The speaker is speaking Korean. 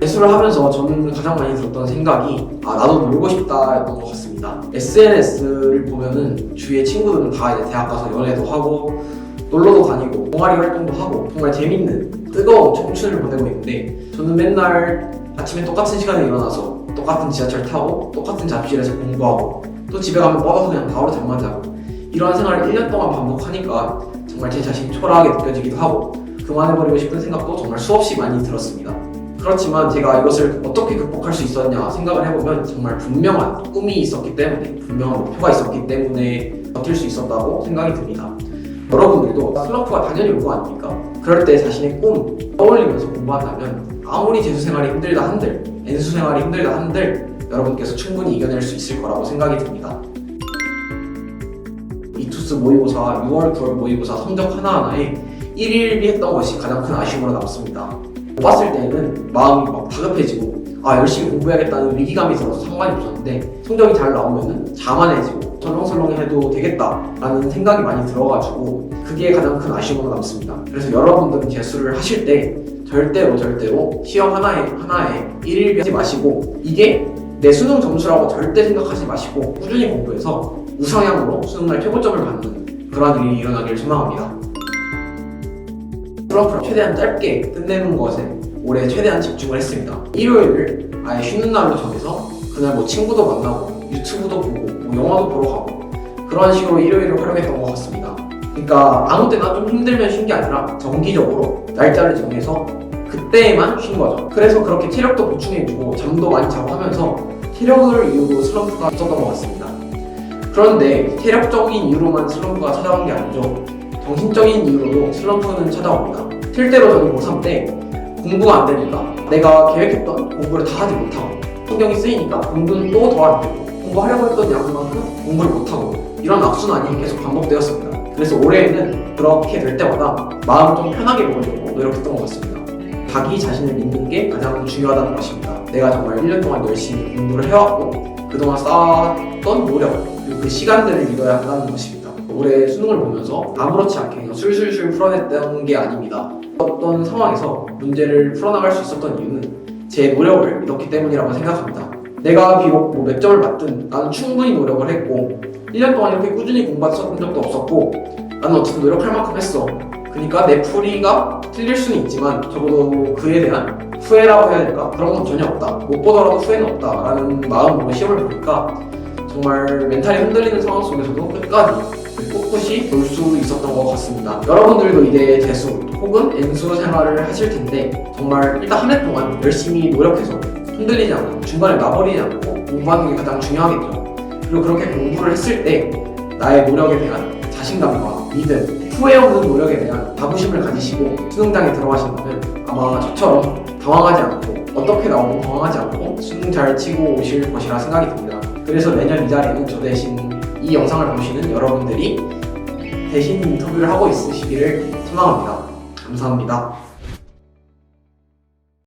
재수를 하면서 저는 가장 많이 들었던 생각이 나도 놀고 싶다였던 것 같습니다. SNS를 보면은 주위의 친구들은 다 이제 대학 가서 연애도 하고 놀러도 다니고 동아리 활동도 하고 정말 재밌는 뜨거운 청춘을 보내고 있는데 저는 맨날 아침에 똑같은 시간에 일어나서 똑같은 지하철 타고 똑같은 잡실에서 공부하고 또 집에 가면 뻗어서 그냥 바로 잠만 자고 이런 생활을 1년 동안 반복하니까 정말 제 자신이 초라하게 느껴지기도 하고 그만해버리고 싶은 생각도 정말 수없이 많이 들었습니다. 그렇지만 제가 이것을 어떻게 극복할 수 있었냐 생각을 해보면 정말 분명한 꿈이 있었기 때문에 분명한 목표가 있었기 때문에 버틸 수 있었다고 생각이 듭니다. 여러분들도 슬럼프가 당연히 올 거 아닙니까? 그럴 때 자신의 꿈 떠올리면서 공부한다면 아무리 재수생활이 힘들다 한들 N수생활이 힘들다 한들 여러분께서 충분히 이겨낼 수 있을 거라고 생각이 듭니다. 이투스 모의고사 6월, 9월 모의고사 성적 하나하나에 1일비 했던 것이 가장 큰 아쉬움으로 남습니다. 봤을 때는 마음이 막 다급해지고 열심히 공부해야겠다는 위기감이 들어서 상관이 없었는데 성적이 잘 나오면 자만해지고 설렁설렁해도 되겠다라는 생각이 많이 들어가지고 그게 가장 큰 아쉬움으로 남습니다. 그래서 여러분들은 재수를 하실 때 절대로 시험 하나에 1일비 하지 마시고 이게 내 수능 점수라고 절대 생각하지 마시고 꾸준히 공부해서 우상향으로 수능날 최고점을 받는 그런 일이 일어나길 소망합니다. 슬럼프를 최대한 짧게 끝내는 것에 올해 최대한 집중을 했습니다. 일요일을 아예 쉬는 날로 정해서 그날 뭐 친구도 만나고 유튜브도 보고 뭐 영화도 보러 가고 그런 식으로 일요일을 활용했던 것 같습니다. 그러니까 아무 때나 좀 힘들면 쉰 게 아니라 정기적으로 날짜를 정해서 그때에만 쉰 거죠. 그래서 그렇게 체력도 보충해주고 잠도 많이 자고 하면서 체력을 이유로 슬럼프가 있었던 것 같습니다. 그런데 체력적인 이유로만 슬럼프가 찾아온 게 아니죠. 정신적인 이유로도 슬럼프는 찾아옵니다. 실제로 저는 고3 때 공부가 안 되니까 내가 계획했던 공부를 다 하지 못하고 신경이 쓰이니까 공부는 또 더 안 되고 공부하려고 했던 양만큼 공부를 못하고 이런 악순환이 계속 반복되었습니다. 그래서 올해에는 그렇게 될 때마다 마음 좀 편하게 먹으려고 노력했던 것 같습니다. 자기 자신을 믿는 게 가장 중요하다는 것입니다. 내가 정말 1년 동안 열심히 공부를 해왔고 그동안 쌓았던 노력 그리고 그 시간들을 믿어야 한다는 것입니다. 올해 수능을 보면서 아무렇지 않게 그냥 술술술 풀어냈던 게 아닙니다. 어떤 상황에서 문제를 풀어나갈 수 있었던 이유는 제 노력을 믿었기 때문이라고 생각합니다. 내가 비록 뭐 몇 점을 받든 나는 충분히 노력을 했고 1년 동안 이렇게 꾸준히 공부했던 적도 없었고 나는 어쨌든 노력할 만큼 했어. 그러니까 내 풀이가 틀릴 수는 있지만 적어도 그에 대한 후회라고 해야 될까? 그런 건 전혀 없다. 못 보더라도 후회는 없다라는 마음으로 시험을 보니까 정말 멘탈이 흔들리는 상황 속에서도 끝까지 꿋꿋이 볼 수 있었던 것 같습니다. 여러분들도 이제 재수 혹은 N수 생활을 하실 텐데 정말 일단 한 해 동안 열심히 노력해서 흔들리지 않고 중간에 놔버리지 않고 공부하는 게 가장 중요하겠죠. 그리고 그렇게 공부를 했을 때 나의 노력에 대한 자신감과 믿음, 후회 없는 노력에 대한 자부심을 가지시고 수능장에 들어가신다면 아마 저처럼 당황하지 않고 어떻게 나오고 당황하지 않고 수능 잘 치고 오실 것이라 생각이 듭니다. 그래서 내년 이 자리는 저 대신 이 영상을 보시는 여러분들이 대신 인터뷰를 하고 있으시기를 소망합니다. 감사합니다.